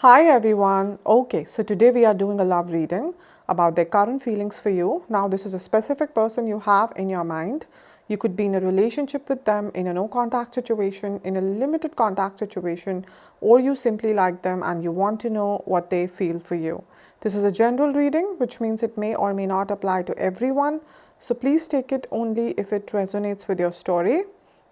Hi everyone. Okay, so today we are doing a love reading about their current feelings for you. Now, this is a specific person you have in your mind. You could be in a relationship with them, in a no contact situation, in a limited contact situation, or you simply like them and you want to know what they feel for you. This is a general reading, which means it may or may not apply to everyone. So please take it only if it resonates with your story.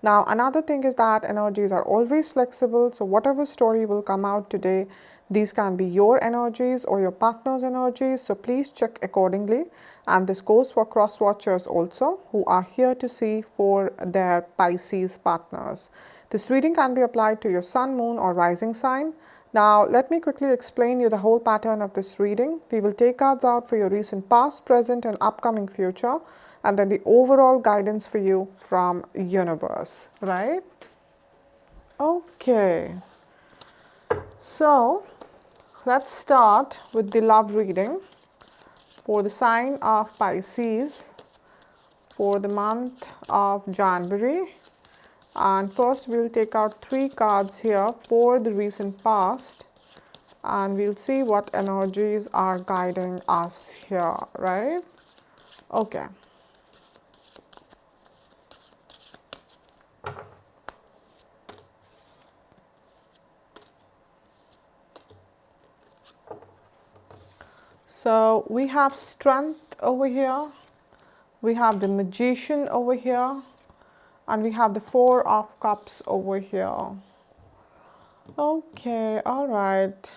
Now, another thing is that energies are always flexible. So whatever story will come out today, these can be your energies or your partner's energies. So please check accordingly. And this goes for cross watchers also, who are here to see for their Pisces partners. This reading can be applied to your sun, moon, or rising sign. Now, let me quickly explain you the whole pattern of this reading. We will take cards out for your recent past, present, and upcoming future, and then the overall guidance for you from universe, right? Okay, so let's start with the love reading for the sign of Pisces for the month of January. And first we'll take out 3 cards here for the recent past, and we'll see what energies are guiding us here, right? Okay. So we have strength over here, we have the magician over here, and we have the 4 of cups over here. Okay, all right.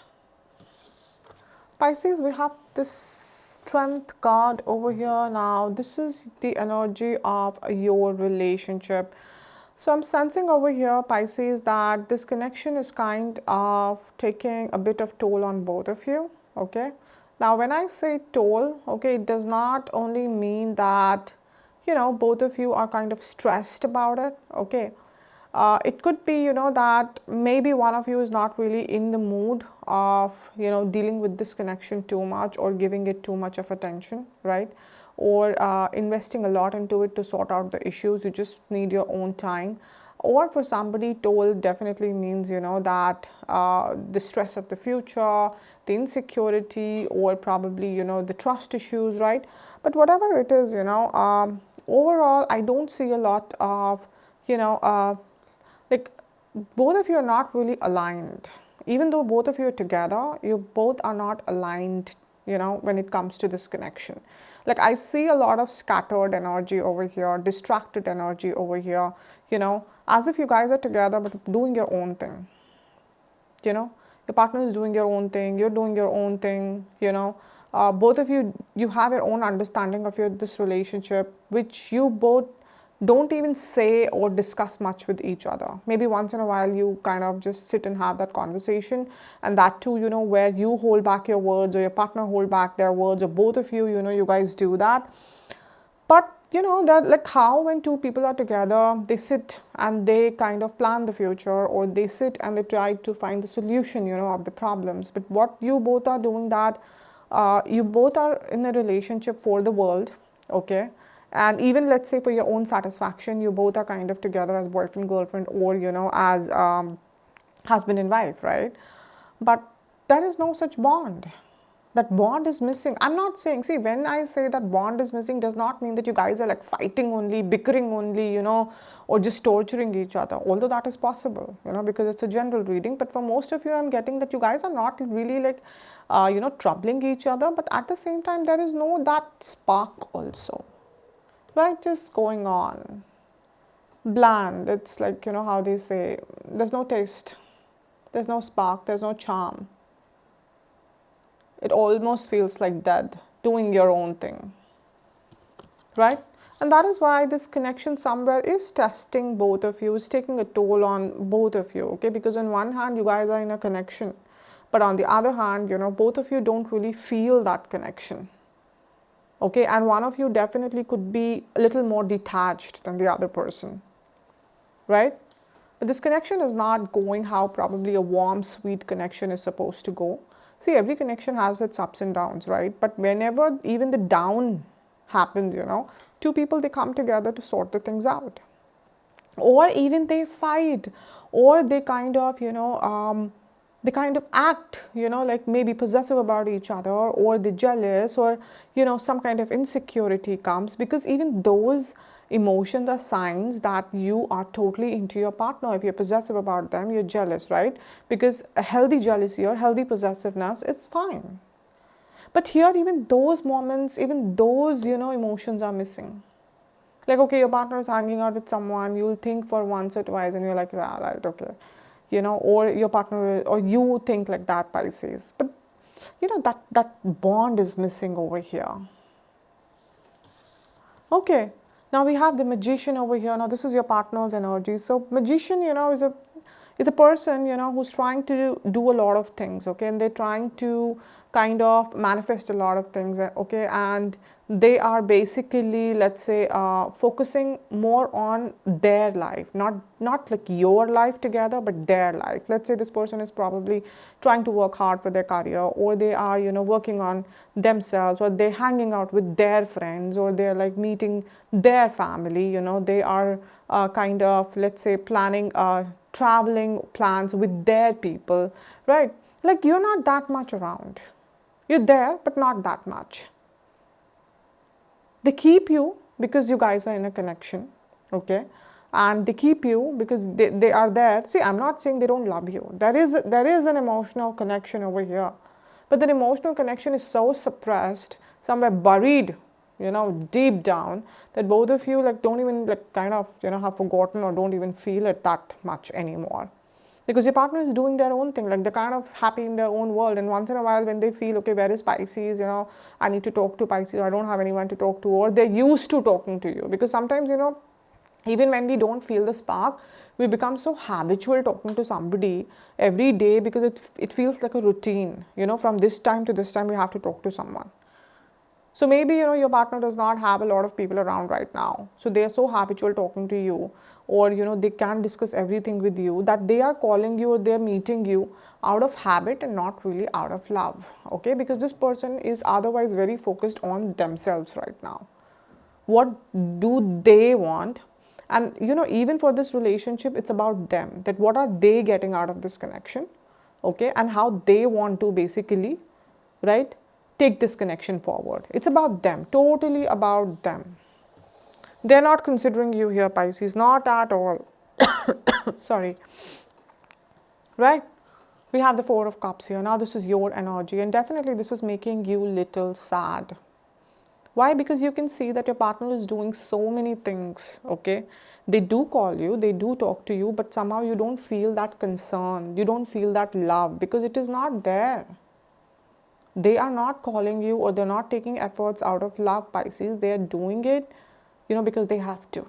Pisces, we have this strength card over here. Now, this is the energy of your relationship. So I'm sensing over here, Pisces, that this connection is kind of taking a bit of toll on both of you. Okay. Now, when I say toll, okay, it does not only mean that, both of you are kind of stressed about it. Okay. It could be, that maybe one of you is not really in the mood of, dealing with this connection too much or giving it too much of attention, right? Or investing a lot into it to sort out the issues. You just need your own time. Or for somebody, toll definitely means, that the stress of the future, the insecurity, or probably, the trust issues, right? But whatever it is, overall, I don't see a lot of, you know, like both of you are not really aligned. Even though both of you are together, you both are not aligned, when it comes to this connection. Like I see a lot of scattered energy over here, distracted energy over here, as if you guys are together but doing your own thing. Your partner is doing your own thing, you're doing your own thing, both of you have your own understanding of this relationship, which you both don't even say or discuss much with each other. Maybe once in a while you kind of just sit and have that conversation, and that too, where you hold back your words or your partner hold back their words, or both of you, you guys do that. But that, like, how when two people are together, they sit and they kind of plan the future, or they sit and they try to find the solution, of the problems. But what you both are doing, that you both are in a relationship for the world, okay? And even, let's say, for your own satisfaction, you both are kind of together as boyfriend girlfriend, or as husband and wife, right? But there is no such bond. That bond is missing. I'm not saying, see, when I say that bond is missing, does not mean that you guys are like fighting only, bickering only, or just torturing each other. Although that is possible, because it's a general reading. But for most of you, I'm getting that you guys are not really like, troubling each other. But at the same time, there is no that spark also, right? Just going on. Bland. It's like, how they say, there's no taste, there's no spark, there's no charm. It almost feels like dead, doing your own thing, right? And that is why this connection somewhere is testing both of you, is taking a toll on both of you, okay? Because on one hand, you guys are in a connection, but on the other hand, both of you don't really feel that connection, okay? And one of you definitely could be a little more detached than the other person, right? But this connection is not going how probably a warm, sweet connection is supposed to go. See, every connection has its ups and downs, right? But whenever even the down happens, two people, they come together to sort the things out. Or even they fight, or they kind of, they kind of act, like maybe possessive about each other, or they're jealous, or, some kind of insecurity comes, because even those emotions are signs that you are totally into your partner. If you're possessive about them, you're jealous, right? Because a healthy jealousy or healthy possessiveness is fine. But here, even those moments, even those, emotions are missing. Like, okay, your partner is hanging out with someone, you'll think for once or twice, and you're like, yeah, right, okay. Or your partner, or you think like that, Pisces. But, that bond is missing over here. Okay, now we have the magician over here. Now this is your partner's energy. So magician, is a person, who's trying to do a lot of things, okay, and they're trying to kind of manifest a lot of things, okay, and they are basically, let's say, focusing more on their life, not like your life together, but their life. Let's say this person is probably trying to work hard for their career, or they are, working on themselves, or they're hanging out with their friends, or they're like meeting their family, they are kind of, let's say, planning traveling plans with their people, right? Like, you're not that much around. You're there, but not that much. They keep you because you guys are in a connection, okay? And they keep you because they are there. See, I'm not saying they don't love you. There is an emotional connection over here. But that emotional connection is so suppressed, somewhere buried, deep down, that both of you like don't even like kind of, have forgotten or don't even feel it that much anymore. Because your partner is doing their own thing, like they're kind of happy in their own world, and once in a while when they feel, okay, where is Pisces, I need to talk to Pisces, I don't have anyone to talk to, or they're used to talking to you. Because sometimes, even when we don't feel the spark, we become so habitual talking to somebody every day, because it feels like a routine, from this time to this time we have to talk to someone. So maybe, your partner does not have a lot of people around right now. So they are so habitual talking to you, or, they can discuss everything with you, that they are calling you or they're meeting you out of habit and not really out of love. Okay, because this person is otherwise very focused on themselves right now. What do they want? And, even for this relationship, it's about them, that what are they getting out of this connection, okay, and how they want to basically, right, take this connection forward. It's about them, totally about them. They're not considering you here, Pisces, not at all. Sorry. Right? We have the Four of Cups here. Now this is your energy, and definitely this is making you little sad. Why? Because you can see that your partner is doing so many things, okay? They do call you, they do talk to you, but somehow you don't feel that concern, you don't feel that love, because it is not there. They are not calling you, or they're not taking efforts out of love, Pisces. They are doing it, because they have to.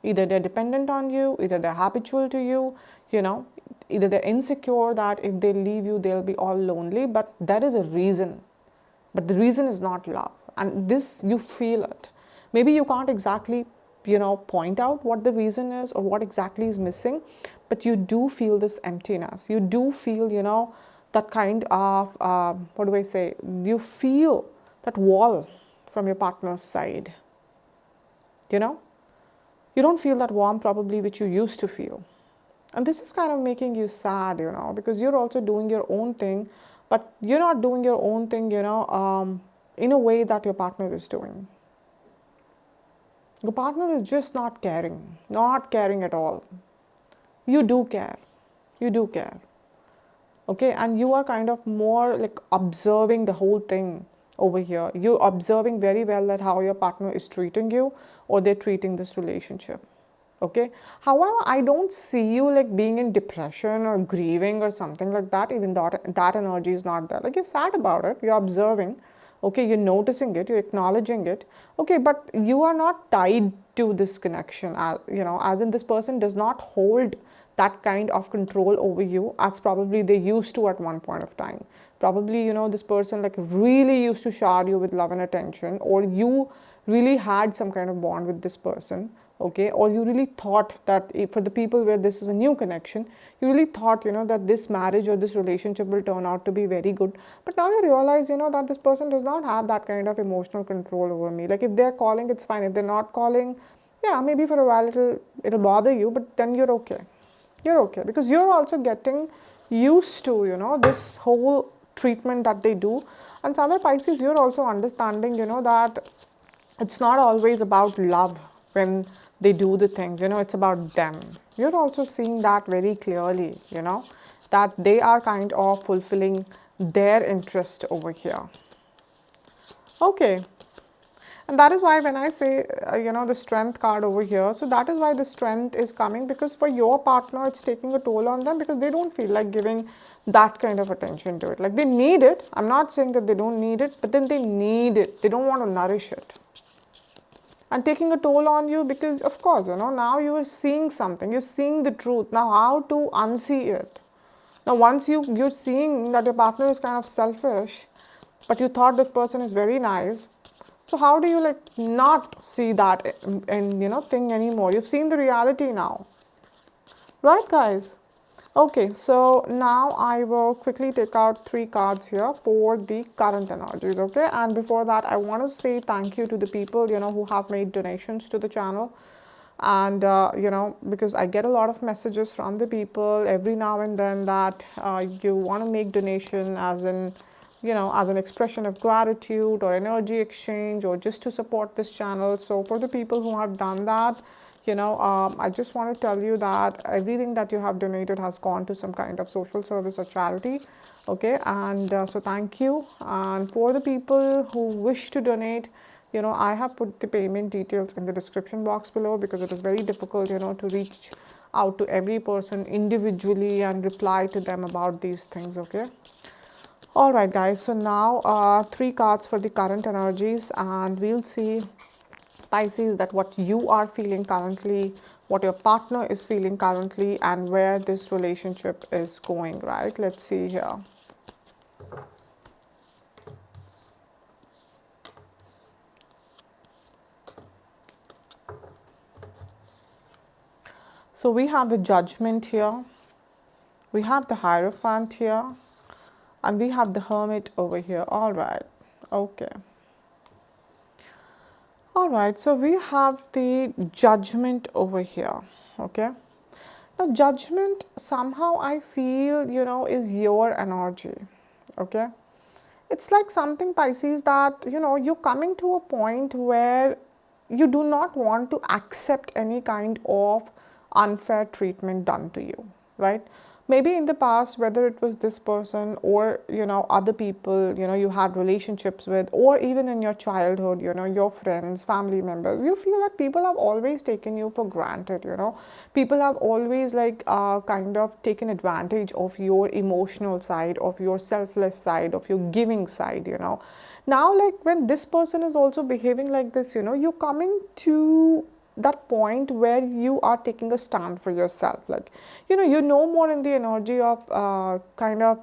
Either they're dependent on you, either they're habitual to you, either they're insecure that if they leave you, they'll be all lonely. But there is a reason. But the reason is not love. And this, you feel it. Maybe you can't exactly, point out what the reason is or what exactly is missing, but you do feel this emptiness. You do feel, that kind of, what do I say? You feel that wall from your partner's side. You don't feel that warmth probably which you used to feel. And this is kind of making you sad, because you're also doing your own thing, but you're not doing your own thing, in a way that your partner is doing. Your partner is just not caring at all. You do care. You do care. Okay, and you are kind of more like observing the whole thing over here. You're observing very well that how your partner is treating you, or they're treating this relationship. Okay, however, I don't see you like being in depression or grieving or something like that. Even that energy is not there. Like, you're sad about it, you're observing, okay, you're noticing it, you're acknowledging it, okay, but you are not tied to this connection, as in this person does not hold that kind of control over you as probably they used to at one point of time. Probably, this person like really used to shower you with love and attention, or you really had some kind of bond with this person, okay, or you really thought that for the people where this is a new connection, you really thought, that this marriage or this relationship will turn out to be very good. But now you realize, that this person does not have that kind of emotional control over me. Like, if they're calling, it's fine. If they're not calling, yeah, maybe for a while it'll bother you, but then you're okay. You're okay, because you're also getting used to, this whole treatment that they do. And somewhere Pisces, you're also understanding, that it's not always about love when they do the things, it's about them. You're also seeing that very clearly, that they are kind of fulfilling their interest over here. Okay. And that is why when I say, the strength card over here, so that is why the strength is coming, because for your partner, it's taking a toll on them because they don't feel like giving that kind of attention to it. Like they need it. I'm not saying that they don't need it, but then they need it. They don't want to nourish it. And taking a toll on you because, of course, now you are seeing something. You're seeing the truth. Now, how to unsee it? Now, once you're seeing that your partner is kind of selfish, but you thought that person is very nice, so how do you like not see that thing anymore? You've seen the reality now. Right, guys? Okay, so now I will quickly take out 3 cards here for the current energies, okay? And before that, I want to say thank you to the people, who have made donations to the channel. And, because I get a lot of messages from the people every now and then that you want to make donation as in, as an expression of gratitude or energy exchange or just to support this channel. So for the people who have done that, I just want to tell you that everything that you have donated has gone to some kind of social service or charity. Okay, and so thank you. And for the people who wish to donate, I have put the payment details in the description box below because it is very difficult, to reach out to every person individually and reply to them about these things. Okay. All right, guys. So now 3 cards for the current energies, and we'll see, Pisces, that what you are feeling currently, what your partner is feeling currently, and where this relationship is going, right? Let's see here. So we have the Judgment here, we have the Hierophant here, and we have the Hermit over here. All right, okay. All right, so we have the Judgment over here, okay. Now, Judgment, somehow I feel, is your energy, okay. It's like something, Pisces, that, you're coming to a point where you do not want to accept any kind of unfair treatment done to you, right? Maybe in the past, whether it was this person or, other people, you had relationships with, or even in your childhood, your friends, family members, you feel that people have always taken you for granted, People have always like kind of taken advantage of your emotional side, of your selfless side, of your giving side, Now, like when this person is also behaving like this, you're coming to that point where you are taking a stand for yourself. Like, you're no more in the energy of kind of,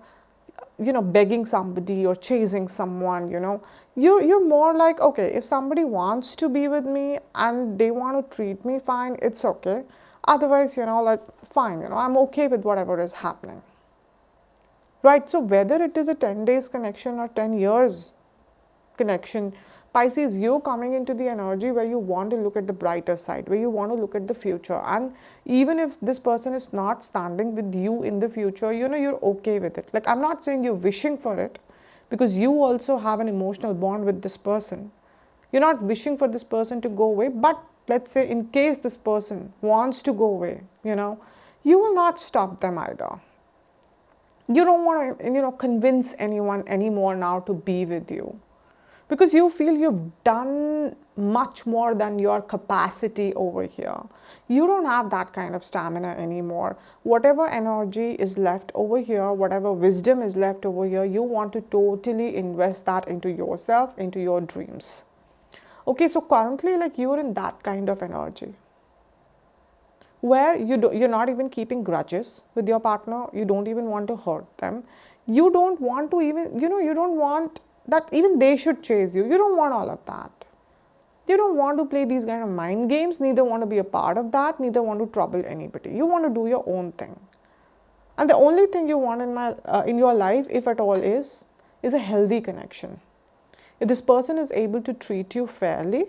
begging somebody or chasing someone, You're more like, okay, if somebody wants to be with me and they want to treat me fine, it's okay. Otherwise, like, fine, I'm okay with whatever is happening. Right? So whether it is a 10 days connection or 10 years connection, Pisces, you're coming into the energy where you want to look at the brighter side, where you want to look at the future. And even if this person is not standing with you in the future, you're okay with it. Like, I'm not saying you're wishing for it, because you also have an emotional bond with this person. You're not wishing for this person to go away, but let's say in case this person wants to go away, you will not stop them either. You don't want to, convince anyone anymore now to be with you, because you feel you've done much more than your capacity over here. You don't have that kind of stamina anymore. Whatever energy is left over here, whatever wisdom is left over here, you want to totally invest that into yourself, into your dreams. Okay, so currently, like, you're in that kind of energy where you're not even keeping grudges with your partner. You don't even want to hurt them. You don't want to even, you don't want that even they should chase you. You don't want all of that. You don't want to play these kind of mind games, neither want to be a part of that, neither want to trouble anybody. You want to do your own thing. And the only thing you want in your life, if at all, is a healthy connection. If this person is able to treat you fairly,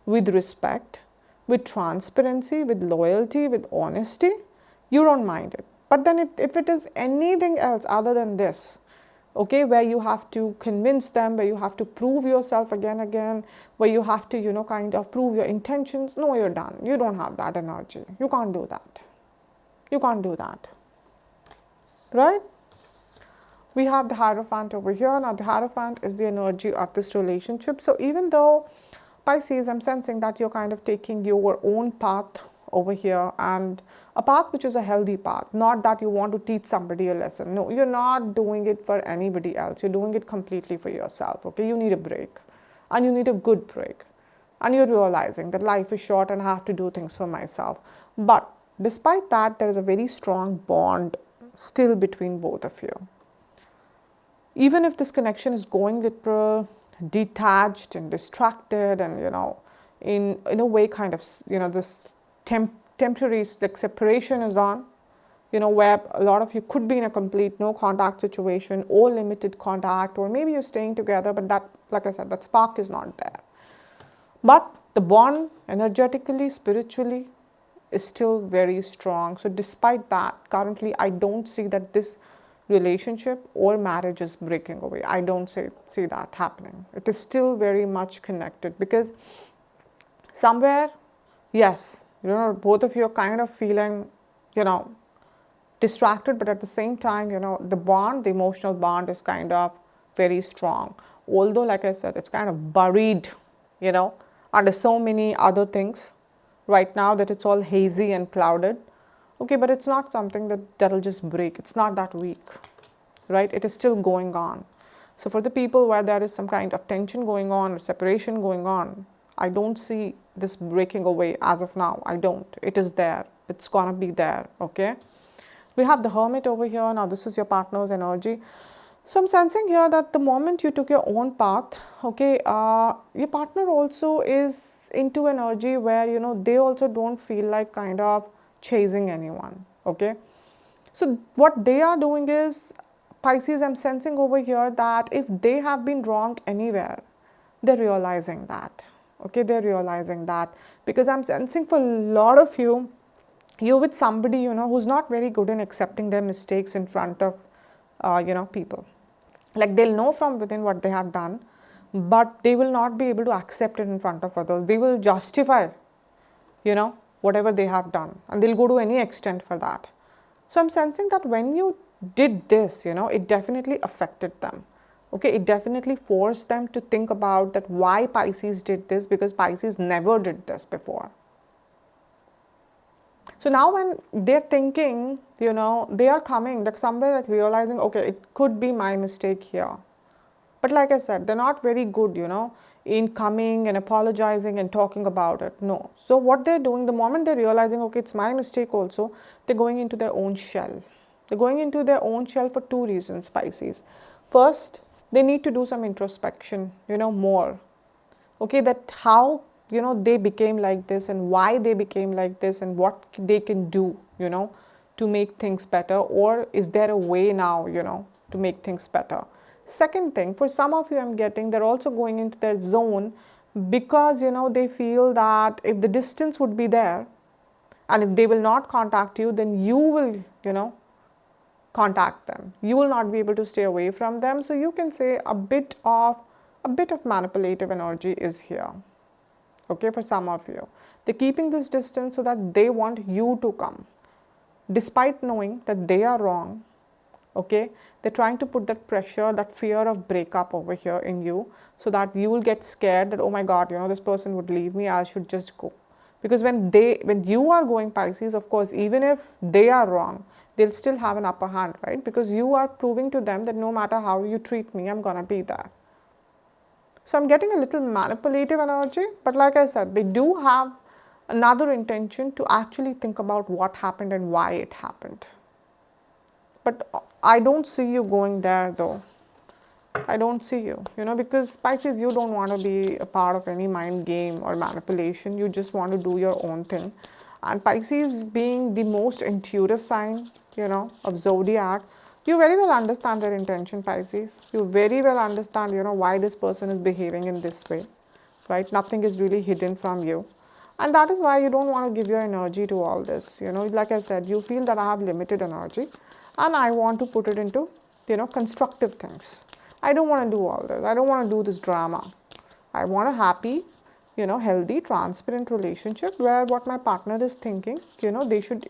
with respect, with transparency, with loyalty, with honesty, you don't mind it. But then if it is anything else other than this, okay, where you have to convince them, where you have to prove yourself again, where you have to, kind of prove your intentions, no, you're done. You don't have that energy. You can't do that. You can't do that. Right? We have the Hierophant over here. Now, the Hierophant is the energy of this relationship. So, even though Pisces, I'm sensing that you're kind of taking your own path over here, and a path which is a healthy path, not that you want to teach somebody a lesson. No, you're not doing it for anybody else. You're doing it completely for yourself. Okay, you need a break, and you need a good break. And you're realizing that life is short and I have to do things for myself. But despite that, there is a very strong bond still between both of you. Even if this connection is going little detached and distracted, and in a way kind of this temporary like separation is on, where a lot of you could be in a complete no contact situation or limited contact, or maybe you're staying together, but that, like I said, that spark is not there. But the bond energetically, spiritually, is still very strong. So despite that, currently I don't see that this relationship or marriage is breaking away. I don't see that happening. It is still very much connected, because somewhere, yes, both of you are kind of feeling, distracted, but at the same time, the bond, the emotional bond is kind of very strong. Although, like I said, it's kind of buried, under so many other things right now that it's all hazy and clouded. Okay, but it's not something that'll just break. It's not that weak, right? It is still going on. So for the people where there is some kind of tension going on or separation going on, I don't see this breaking away as of now. I don't. It is there. It's gonna be there, okay? We have the Hermit over here. Now this is your partner's energy. So I'm sensing here that the moment you took your own path, okay, your partner also is into energy where, they also don't feel like kind of chasing anyone, okay. So what they are doing is, Pisces, I'm sensing over here that if they have been wrong anywhere, they're realizing that, okay, they're realizing that, because I'm sensing for a lot of you, you're with somebody, who's not very good in accepting their mistakes in front of, people. Like, they'll know from within what they have done, but they will not be able to accept it in front of others. They will justify, whatever they have done, and they'll go to any extent for that. So I'm sensing that when you did this, it definitely affected them. Okay, it definitely forced them to think about that why Pisces did this, because Pisces never did this before. So now when they're thinking, they are coming, like somewhere like realizing, okay, it could be my mistake here. But like I said, they're not very good, in coming and apologizing and talking about it. No. So what they're doing, the moment they're realizing, okay, it's my mistake also, they're going into their own shell. They're going into their own shell for two reasons, Pisces. First, they need to do some introspection, more. Okay, that how, they became like this and why they became like this and what they can do, to make things better, or is there a way now, to make things better. Second thing, for some of you, I'm getting they're also going into their zone because, they feel that if the distance would be there and if they will not contact you, then you will, contact them. You will not be able to stay away from them. So you can say a bit of manipulative energy is here. Okay, for some of you, they're keeping this distance so that they want you to come, despite knowing that they are wrong. Okay, they're trying to put that pressure, that fear of breakup over here in you, so that you will get scared that, oh my God, this person would leave me, I should just go. Because when you are going, Pisces, of course, even if they are wrong, they'll still have an upper hand, right? Because you are proving to them that no matter how you treat me, I'm gonna be there. So I'm getting a little manipulative energy, but like I said, they do have another intention to actually think about what happened and why it happened. But I don't see you going there though. I don't see you, because Pisces, you don't want to be a part of any mind game or manipulation. You just want to do your own thing. And Pisces, being the most intuitive sign, of zodiac, you very well understand their intention, Pisces. You very well understand, why this person is behaving in this way, right? Nothing is really hidden from you. And that is why you don't want to give your energy to all this. Like I said, you feel that I have limited energy and I want to put it into, constructive things. I don't want to do all this. I don't want to do this drama. I want a happy, healthy, transparent relationship where what my partner is thinking, they should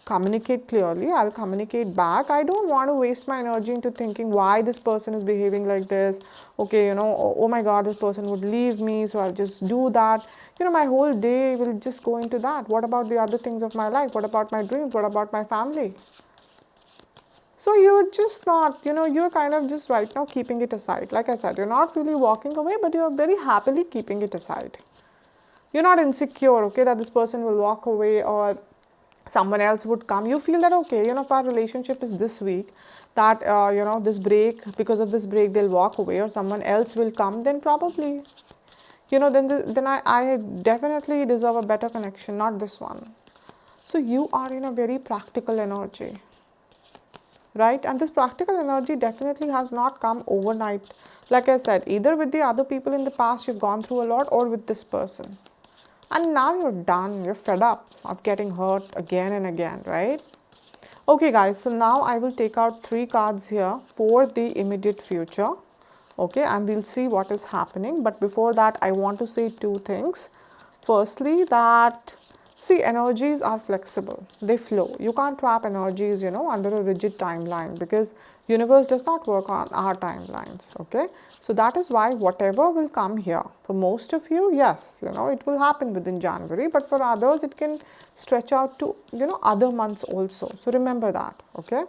communicate clearly. I'll communicate back. I don't want to waste my energy into thinking why this person is behaving like this. Okay, oh my God, this person would leave me, so I'll just do that. My whole day will just go into that. What about the other things of my life? What about my dreams? What about my family? So you're just not, you're kind of just right now keeping it aside. Like I said, you're not really walking away, but you're very happily keeping it aside. You're not insecure, okay, that this person will walk away or someone else would come. You feel that, okay, if our relationship is this weak, that, this break, because of this break, they'll walk away or someone else will come, then probably, then I definitely deserve a better connection, not this one. So you are in a very practical energy, right? And this practical energy definitely has not come overnight. Like I said, either with the other people in the past you've gone through a lot, or with this person. And now you're done, you're fed up of getting hurt again and again, right? Okay guys, so now I will take out 3 cards here for the immediate future. Okay, and we'll see what is happening. But before that, I want to say 2 things. Firstly, that see, energies are flexible, they flow. You can't trap energies, under a rigid timeline, because universe does not work on our timelines. Okay, so that is why whatever will come here, for most of you, yes, it will happen within January, but for others it can stretch out to, other months also. So remember that. Okay,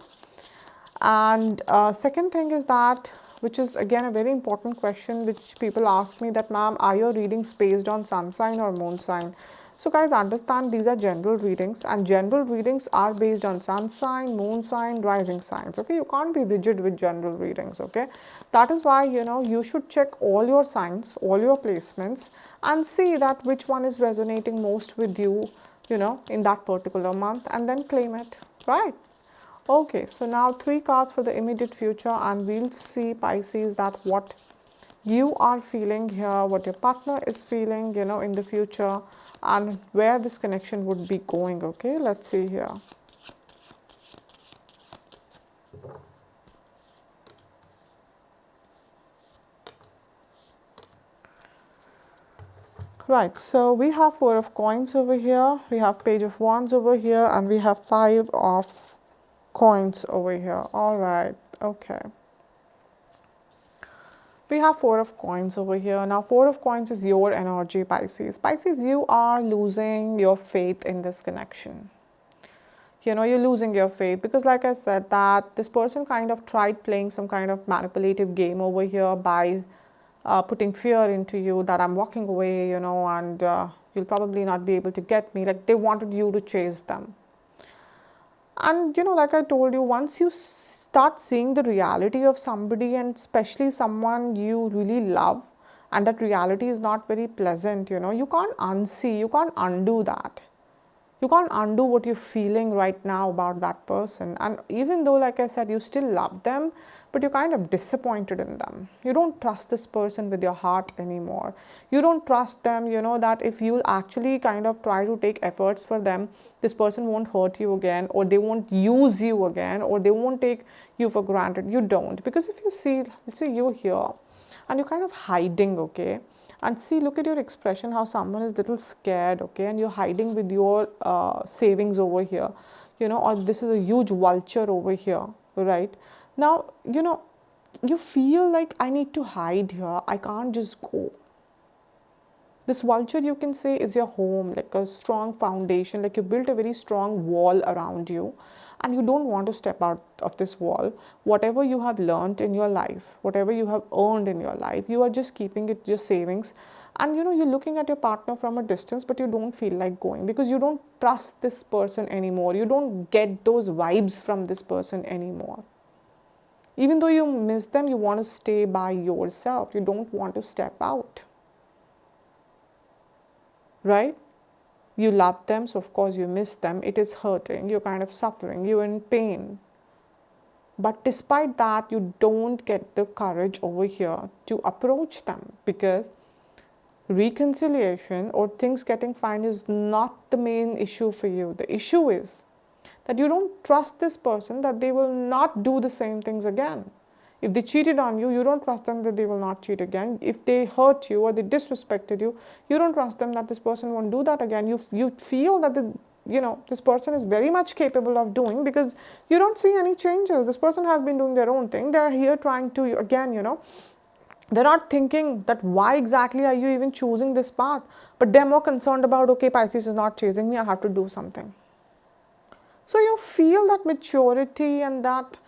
and second thing is that, which is again a very important question which people ask me, that ma'am, are your readings based on sun sign or moon sign? So guys, understand these are general readings, and general readings are based on sun sign, moon sign, rising signs. Okay, you can't be rigid with general readings. Okay, that is why you should check all your signs, all your placements, and see that which one is resonating most with you, in that particular month, and then claim it, right? Okay, so now 3 cards for the immediate future, and we'll see, Pisces, that what you are feeling here, what your partner is feeling, in the future, and where this connection would be going. Okay, let's see here. Right, so we have 4 of coins over here, we have page of wands over here, and we have 5 of coins over here. All right, okay. We have 4 of coins over here. Now 4 of coins is your energy, Pisces. Pisces, you are losing your faith in this connection. You're losing your faith because, like I said, that this person kind of tried playing some kind of manipulative game over here by putting fear into you that I'm walking away, and you'll probably not be able to get me. Like, they wanted you to chase them. And like I told you, once you start seeing the reality of somebody, and especially someone you really love, and that reality is not very pleasant, you can't unsee, you can't undo that. You can't undo what you're feeling right now about that person. And even though, like I said, you still love them, but you're kind of disappointed in them. You don't trust this person with your heart anymore. You don't trust them, that if you actually kind of try to take efforts for them, this person won't hurt you again, or they won't use you again, or they won't take you for granted. You don't. Because if you see, let's say you're here and you're kind of hiding, okay? And see, look at your expression, how someone is little scared, okay, and you're hiding with your savings over here, or this is a huge vulture over here, right? Now, you feel like, I need to hide here, I can't just go. This vulture, you can say, is your home, like a strong foundation, like you built a very strong wall around you, and you don't want to step out of this wall. Whatever you have learned in your life, whatever you have earned in your life, you are just keeping it, your savings, and you're looking at your partner from a distance, but you don't feel like going because you don't trust this person anymore. You don't get those vibes from this person anymore. Even though you miss them, you want to stay by yourself. You don't want to step out. Right? You love them, so of course you miss them. It is hurting, you're kind of suffering, you're in pain. But despite that, you don't get the courage over here to approach them, because reconciliation or things getting fine is not the main issue for you. The issue is that you don't trust this person, that they will not do the same things again. If they cheated on you, you don't trust them that they will not cheat again. If they hurt you or they disrespected you, you don't trust them that this person won't do that again. You feel that this person is very much capable of doing, because you don't see any changes. This person has been doing their own thing. They're here trying to, again, they're not thinking that why exactly are you even choosing this path, but they're more concerned about, okay, Pisces is not chasing me, I have to do something. So you feel that maturity and that,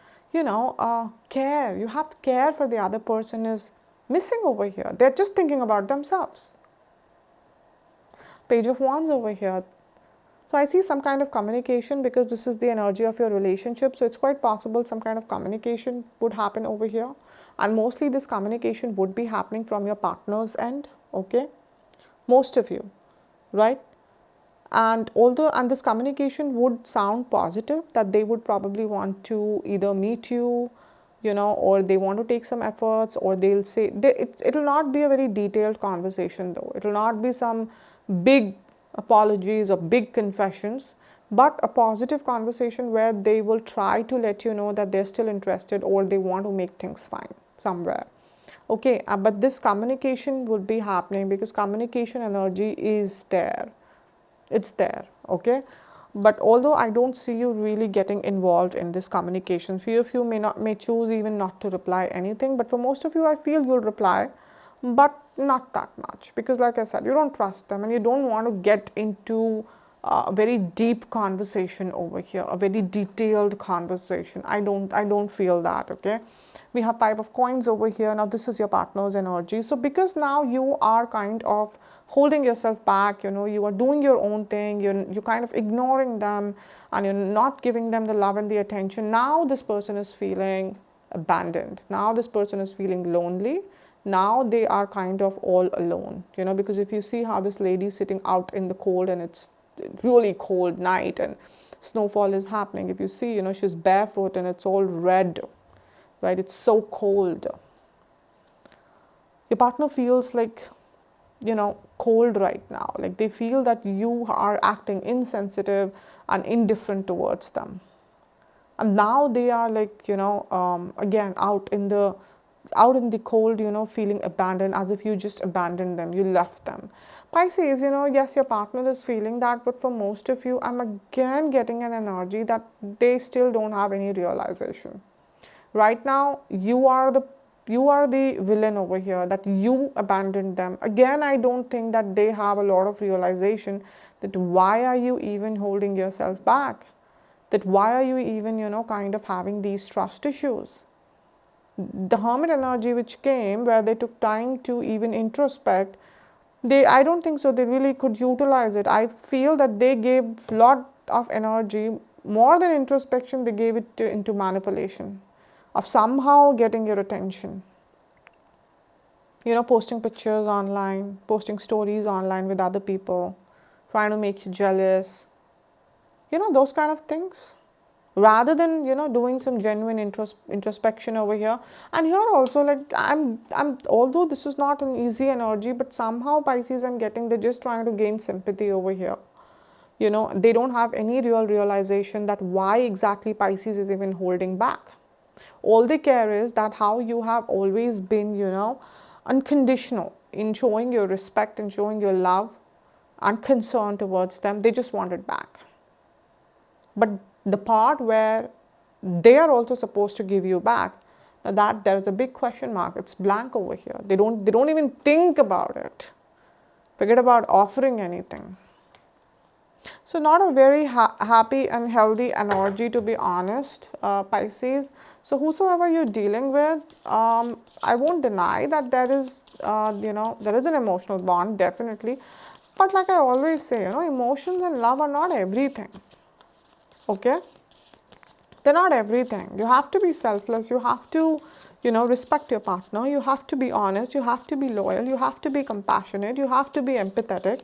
care. You have to care for the other person is missing over here. They're just thinking about themselves. Page of Wands over here. So I see some kind of communication, because this is the energy of your relationship. So it's quite possible some kind of communication would happen over here. And mostly this communication would be happening from your partner's end, okay? Most of you, right? And this communication would sound positive, that they would probably want to either meet you, or they want to take some efforts, or they'll say, it'll not be a very detailed conversation though. It'll not be some big apologies or big confessions, but a positive conversation where they will try to let you know that they're still interested, or they want to make things fine somewhere. Okay, but this communication would be happening because communication energy is there. It's there, okay? But although I don't see you really getting involved in this communication, few of you may choose even not to reply anything, but for most of you, I feel you'll reply, but not that much, because like I said, you don't trust them and you don't want to get into a very deep conversation over here, a very detailed conversation. I don't feel that, okay? We have 5 of coins over here. Now this is your partner's energy. So because now you are kind of holding yourself back, you are doing your own thing, you're kind of ignoring them, and you're not giving them the love and the attention. Now this person is feeling abandoned. Now this person is feeling lonely. Now they are kind of all alone, because if you see how this lady is sitting out in the cold, and it's really cold night and snowfall is happening. If you see, she's barefoot and it's all red, right? It's so cold. Your partner feels like, cold right now. Like they feel that you are acting insensitive and indifferent towards them. And now they are like, again, out in the cold, feeling abandoned, as if you just abandoned them, you left them. Pisces, yes, your partner is feeling that, but for most of you, I'm again getting an energy that they still don't have any realization. Right now, you are the villain over here, that you abandoned them. Again, I don't think that they have a lot of realization that why are you even holding yourself back? That why are you even, kind of having these trust issues? The Hermit energy which came, where they took time to even introspect, I don't think so they really could utilize it. I feel that they gave a lot of energy, more than introspection, they gave it into manipulation, of somehow getting your attention. Posting pictures online, posting stories online with other people, trying to make you jealous, those kind of things. Rather than, doing some genuine introspection over here. And here also, like, I'm although this is not an easy energy, but somehow Pisces, I'm getting, they're just trying to gain sympathy over here. They don't have any real realization that why exactly Pisces is even holding back. All they care is that how you have always been, unconditional in showing your respect and showing your love and concern towards them. They just want it back. But the part where they are also supposed to give you back, now that there is a big question mark. It's blank over here. They don't even think about it. Forget about offering anything. So not a very happy and healthy energy, to be honest, Pisces. So whosoever you're dealing with, I won't deny that there is, there is an emotional bond, definitely. But like I always say, emotions and love are not everything. Okay? They're not everything. You have to be selfless. You have to, respect your partner. You have to be honest. You have to be loyal. You have to be compassionate. You have to be empathetic.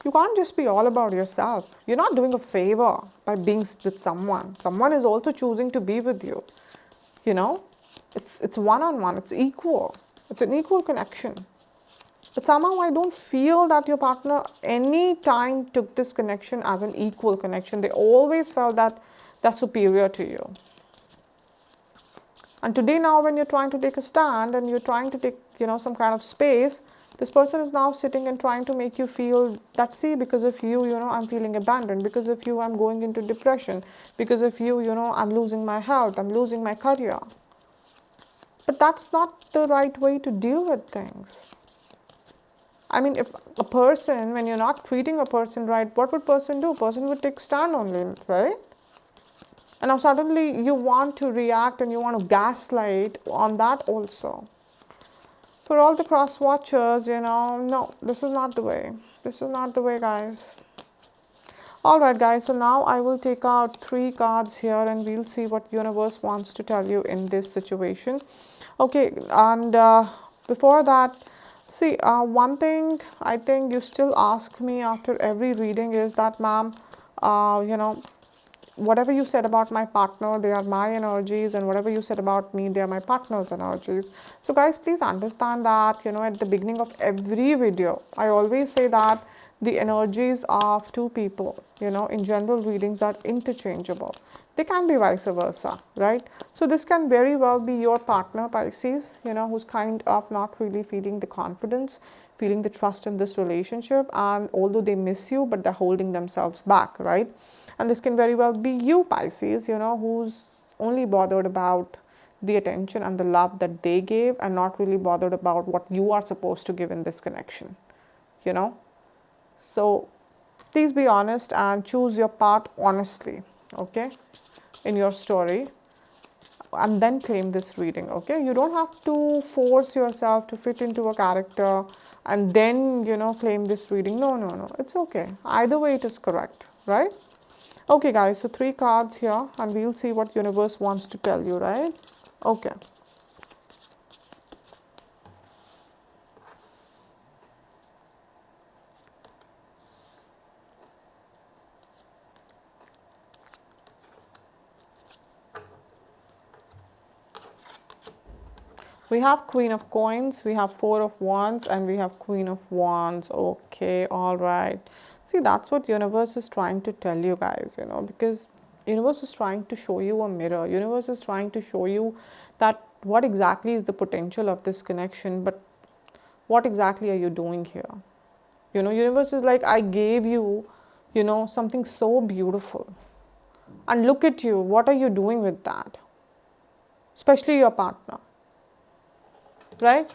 You can't just be all about yourself. You're not doing a favor by being with someone. Someone is also choosing to be with you. It's one-on-one. It's equal. It's an equal connection. But somehow I don't feel that your partner any time took this connection as an equal connection. They always felt that they're superior to you. And today now when you're trying to take a stand and you're trying to take, some kind of space, this person is now sitting and trying to make you feel that, see, because of you, I'm feeling abandoned. Because of you, I'm going into depression. Because of you, I'm losing my health. I'm losing my career. But that's not the right way to deal with things. I mean, if a person, when you're not treating a person right, what would person do? Person would take stand only, right? And now suddenly you want to react and you want to gaslight on that also. For all the cross watchers, no, this is not the way. This is not the way, guys. Alright, guys, so now I will take out 3 cards here and we'll see what universe wants to tell you in this situation. Okay, and before that, see, one thing I think you still ask me after every reading is that, ma'am, whatever you said about my partner, they are my energies, and whatever you said about me, they are my partner's energies. So guys, please understand that, at the beginning of every video, I always say that the energies of two people, in general readings are interchangeable. They can be vice versa, right? So this can very well be your partner, Pisces, who's kind of not really feeling the confidence, feeling the trust in this relationship, and although they miss you, but they're holding themselves back, right? And this can very well be you, Pisces, who's only bothered about the attention and the love that they gave and not really bothered about what you are supposed to give in this connection, So please be honest and choose your part honestly, okay, in your story, and then claim this reading, okay? You don't have to force yourself to fit into a character and then, claim this reading. No, no, no. It's okay. Either way, it is correct, right? Okay, guys, so 3 cards here, and we'll see what universe wants to tell you, right? Okay. We have Queen of Coins, we have Four of Wands, and we have Queen of Wands. Okay, all right. See, that's what universe is trying to tell you guys, because universe is trying to show you a mirror. Universe is trying to show you that what exactly is the potential of this connection, but what exactly are you doing here? Universe is like, I gave you, something so beautiful. And look at you, what are you doing with that? Especially your partner, right?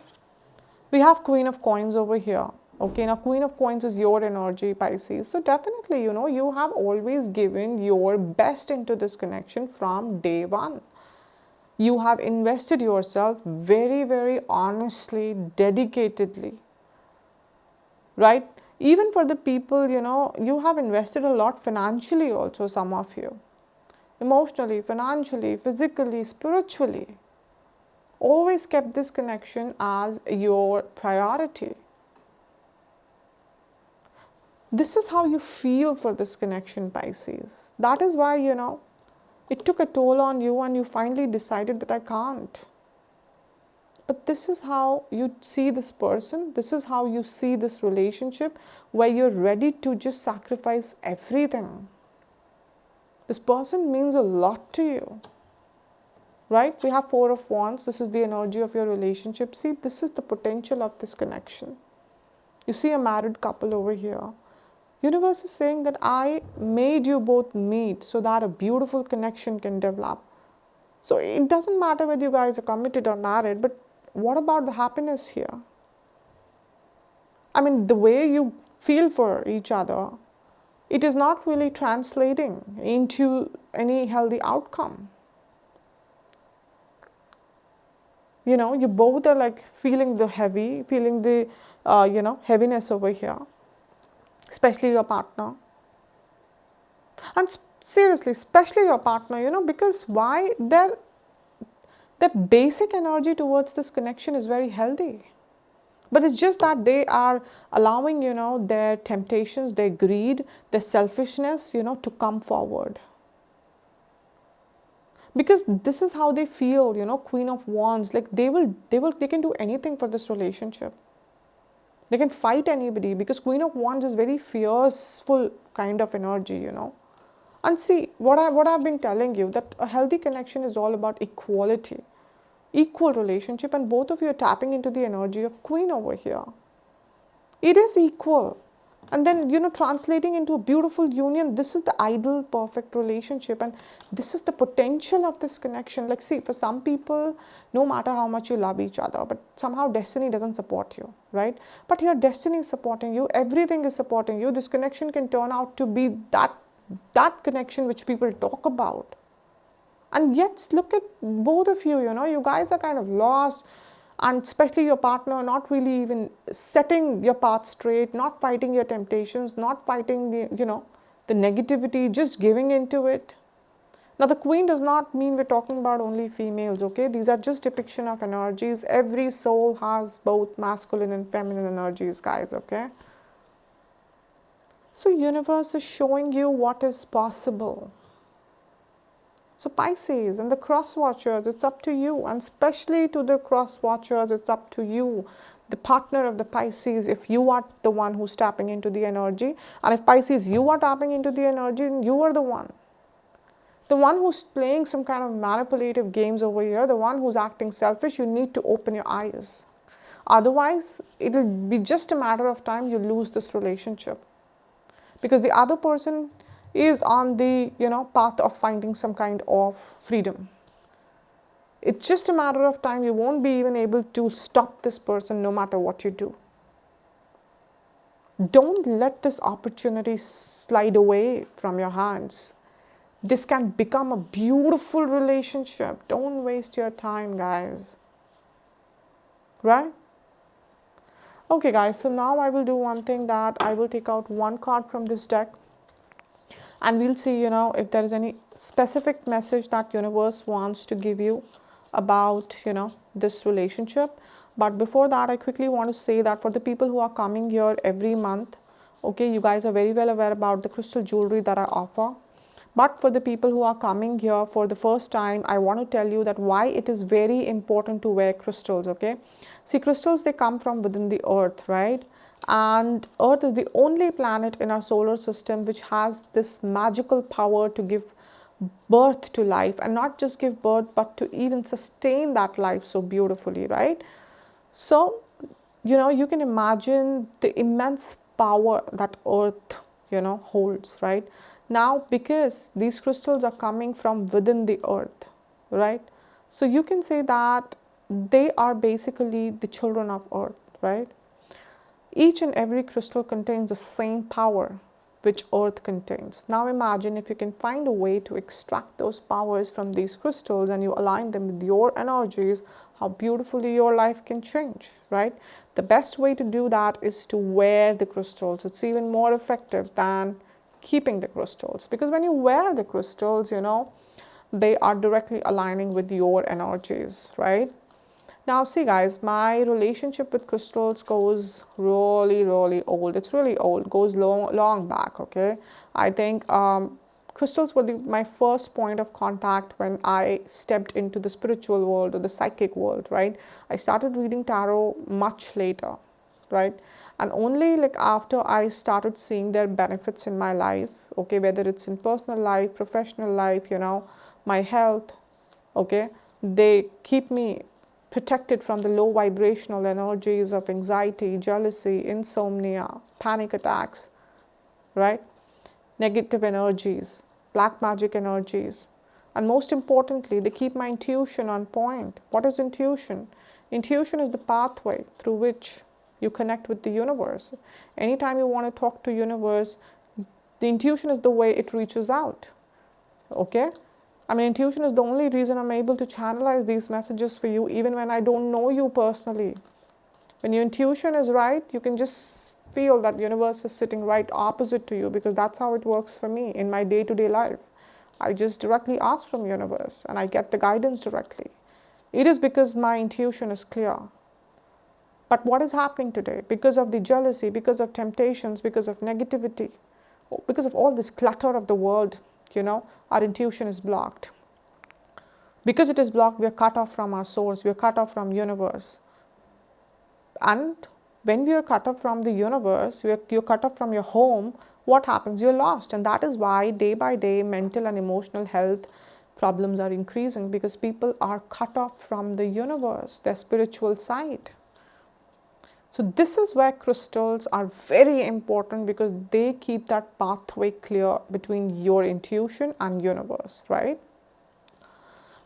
We have Queen of Coins over here. Okay, now Queen of Coins is your energy, Pisces. So definitely, you have always given your best into this connection from day one. You have invested yourself very, very honestly, dedicatedly, right? Even for the people, you have invested a lot financially also, some of you. Emotionally, financially, physically, spiritually. Always kept this connection as your priority. This is how you feel for this connection, Pisces. That is why, it took a toll on you and you finally decided that I can't. But this is how you see this person. This is how you see this relationship where you're ready to just sacrifice everything. This person means a lot to you, right? We have Four of Wands. This is the energy of your relationship. See, this is the potential of this connection. You see a married couple over here. Universe is saying that I made you both meet so that a beautiful connection can develop. So it doesn't matter whether you guys are committed or married, but what about the happiness here? I mean, the way you feel for each other, it is not really translating into any healthy outcome. You both are like feeling the heaviness over here, especially your partner. And seriously, especially your partner, because why? Their basic energy towards this connection is very healthy. But it's just that they are allowing, their temptations, their greed, their selfishness, to come forward. Because this is how they feel, Queen of Wands, like they can do anything for this relationship. They can fight anybody because Queen of Wands is very fearful kind of energy, And see, what I've been telling you, that a healthy connection is all about equality, equal relationship, and both of you are tapping into the energy of Queen over here. It is equal. And then, translating into a beautiful union, this is the ideal perfect relationship, and this is the potential of this connection. Like, see, for some people, no matter how much you love each other, but somehow destiny doesn't support you, right? But your destiny is supporting you, everything is supporting you. This connection can turn out to be that connection which people talk about. And yet, look at both of you, you guys are kind of lost, and especially your partner not really even setting your path straight, not fighting your temptations, not fighting the negativity, just giving into it. Now, the Queen does not mean we're talking about only females, okay? These are just depiction of energies. Every soul has both masculine and feminine energies, guys, okay? So, universe is showing you what is possible. So Pisces and the cross watchers, it's up to you, and especially to the cross watchers, it's up to you, the partner of the Pisces, if you are the one who's tapping into the energy. And if Pisces, you are tapping into the energy, then you are the one. The one who's playing some kind of manipulative games over here, the one who's acting selfish, you need to open your eyes. Otherwise, it'll be just a matter of time you lose this relationship. Because the other person is on the path of finding some kind of freedom. It's just a matter of time. You won't be even able to stop this person no matter what you do. Don't let this opportunity slide away from your hands. This can become a beautiful relationship. Don't waste your time, guys. Right? Okay, guys, so now I will do one thing, that I will take out one card from this deck, and we'll see, if there is any specific message that universe wants to give you about, this relationship. But before that, I quickly want to say that for the people who are coming here every month, okay, you guys are very well aware about the crystal jewelry that I offer. But for the people who are coming here for the first time, I want to tell you that why it is very important to wear crystals, okay? See, crystals, they come from within the earth, right? And Earth is the only planet in our solar system which has this magical power to give birth to life, and not just give birth, but to even sustain that life so beautifully, right? So, you can imagine the immense power that Earth, holds, right? Now, because these crystals are coming from within the Earth, right? So, you can say that they are basically the children of Earth, right? Each and every crystal contains the same power which Earth contains. Now imagine if you can find a way to extract those powers from these crystals and you align them with your energies, how beautifully your life can change, right? The best way to do that is to wear the crystals. It's even more effective than keeping the crystals, because when you wear the crystals, they are directly aligning with your energies, right? Now, see, guys, my relationship with crystals goes really, really old. It's really old, goes long back, okay? I think crystals were my first point of contact when I stepped into the spiritual world or the psychic world, right? I started reading tarot much later, right? And only like after I started seeing their benefits in my life, okay, whether it's in personal life, professional life, my health, okay, they keep me protected from the low vibrational energies of anxiety, jealousy, insomnia, panic attacks, right? Negative energies, black magic energies. And most importantly, they keep my intuition on point. What is intuition? Intuition is the pathway through which you connect with the universe. Anytime you want to talk to universe, the intuition is the way it reaches out, okay? I mean, intuition is the only reason I'm able to channelize these messages for you, even when I don't know you personally. When your intuition is right, you can just feel that universe is sitting right opposite to you, because that's how it works for me in my day-to-day life. I just directly ask from universe and I get the guidance directly. It is because my intuition is clear. But what is happening today? Because of the jealousy, because of temptations, because of negativity, because of all this clutter of the world, our intuition is blocked. Because it is blocked, we are cut off from our source, we are cut off from universe. And When we are cut off from the universe, you're cut off from your home, what happens? You're lost. And that is why day by day, mental and emotional health problems are increasing, because people are cut off from the universe, their spiritual side. So this is where crystals are very important, because they keep that pathway clear between your intuition and universe, right?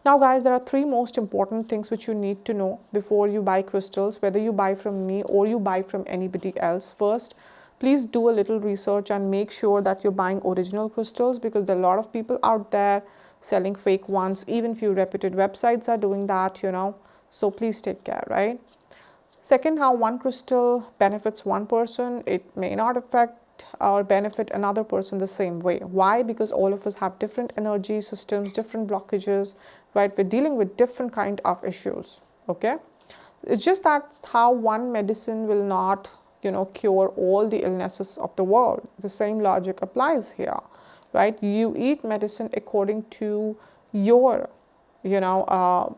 Now guys, there are three most important things which you need to know before you buy crystals, whether you buy from me or you buy from anybody else. First, please do a little research and make sure that you're buying original crystals, because there are a lot of people out there selling fake ones. Even few reputed websites are doing that, So please take care, right? Second, how one crystal benefits one person, it may not affect or benefit another person the same way. Why? Because all of us have different energy systems, different blockages, right? We're dealing with different kind of issues, okay? It's just that how one medicine will not, cure all the illnesses of the world. The same logic applies here, right? You eat medicine according to your, you know, uh,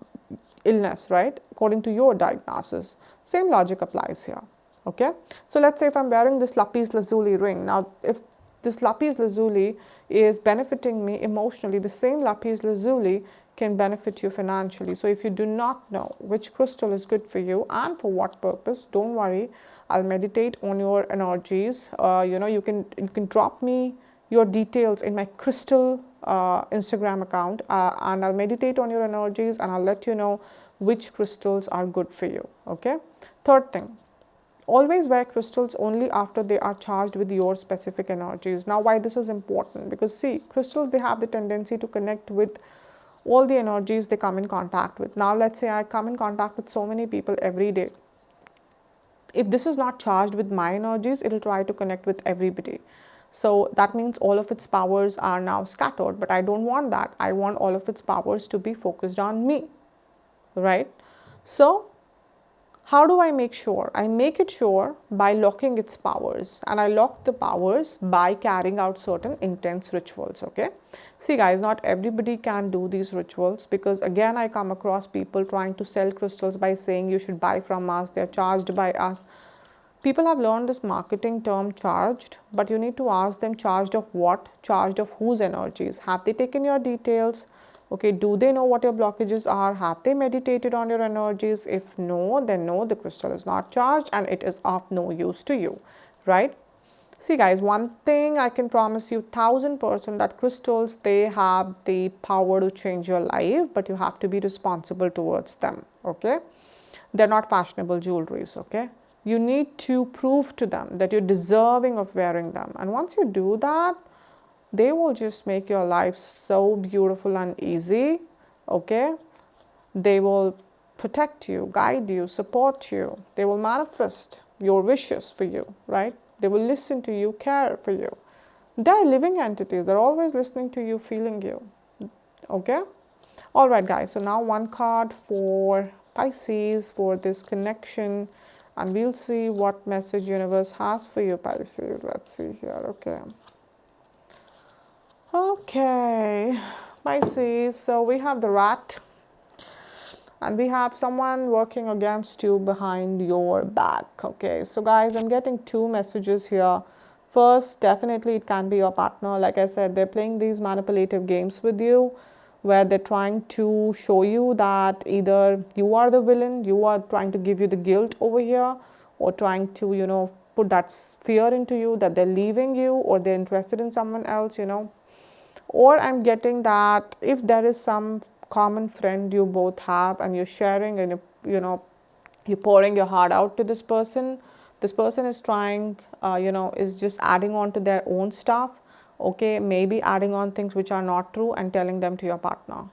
illness, right? According to your diagnosis. Same logic applies here. Okay. So let's say if I'm wearing this lapis lazuli ring. Now, if this lapis lazuli is benefiting me emotionally, the same lapis lazuli can benefit you financially. So if you do not know which crystal is good for you and for what purpose, don't worry. I'll meditate on your energies. You can drop me your details in my crystal Instagram account, and I'll meditate on your energies and I'll let you know which crystals are good for you. Okay. Third thing, always wear crystals only after they are charged with your specific energies. Now, why this is important? Because see, crystals, they have the tendency to connect with all the energies they come in contact with. Now, let's say I come in contact with so many people every day. If this is not charged with my energies, it will try to connect with everybody. So that means all of its powers are now scattered, but I don't want that. I want all of its powers to be focused on me, right? So how do I make sure? I make it sure by locking its powers, and I lock the powers by carrying out certain intense rituals, okay? See guys, not everybody can do these rituals, because again, I come across people trying to sell crystals by saying you should buy from us, they're charged by us. People have learned this marketing term charged, but you need to ask them charged of what, charged of whose energies. Have they taken your details? Okay, do they know what your blockages are? Have they meditated on your energies? If no, then no, the crystal is not charged and it is of no use to you, right? See guys, one thing I can promise you 1000% that crystals, they have the power to change your life, but you have to be responsible towards them, okay? They're not fashionable jewelries, okay? You need to prove to them that you're deserving of wearing them. And once you do that, they will just make your life so beautiful and easy, okay? They will protect you, guide you, support you. They will manifest your wishes for you, right? They will listen to you, care for you. They're living entities. They're always listening to you, feeling you, okay? All right, guys. So now one card for Pisces for this connection, and we'll see what message universe has for you, Pisces. Let's see here, okay. Okay, Pisces, so we have the rat and we have someone working against you behind your back. Okay, so guys, I'm getting two messages here. First, definitely it can be your partner. Like I said, they're playing these manipulative games with you where they're trying to show you that either you are the villain, you are trying to give you the guilt over here, or trying to, put that fear into you that they're leaving you or they're interested in someone else, Or I'm getting that if there is some common friend you both have and you're sharing and you're pouring your heart out to this person is trying, is just adding on to their own stuff, okay, maybe adding on things which are not true and telling them to your partner.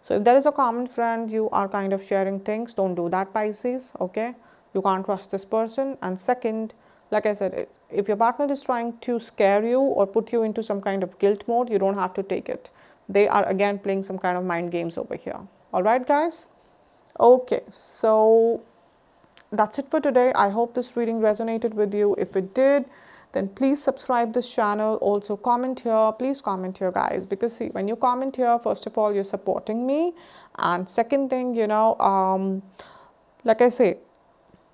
So if there is a common friend, you are kind of sharing things, don't do that, Pisces, okay? You can't trust this person. And second, like I said, if your partner is trying to scare you or put you into some kind of guilt mode, you don't have to take it. They are again playing some kind of mind games over here. All right, guys? Okay, so that's it for today. I hope this reading resonated with you. If it did, then please subscribe this channel. Also comment here. Please comment here, guys, because see, when you comment here, first of all, you're supporting me, and second thing, like I say,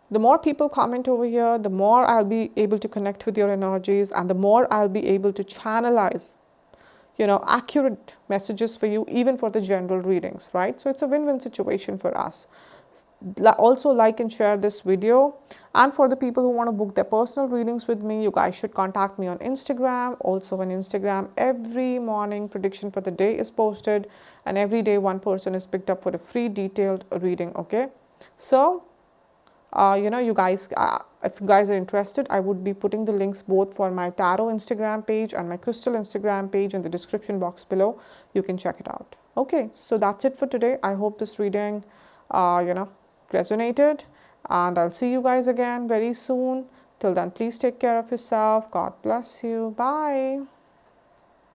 The more people comment over here, the more I'll be able to connect with your energies, and the more I'll be able to channelize, accurate messages for you, even for the general readings, right? So it's a win-win situation for us. Also, like and share this video. And for the people who want to book their personal readings with me, you guys should contact me on Instagram. Also on Instagram, every morning prediction for the day is posted, and every day one person is picked up for a free detailed reading. Okay, so you guys, if you guys are interested, I would be putting the links both for my tarot Instagram page and my crystal Instagram page in the description box below. You can check it out. Okay, so that's it for today. I hope this reading resonated, and I'll see you guys again very soon. Till then, please take care of yourself. God bless you. Bye.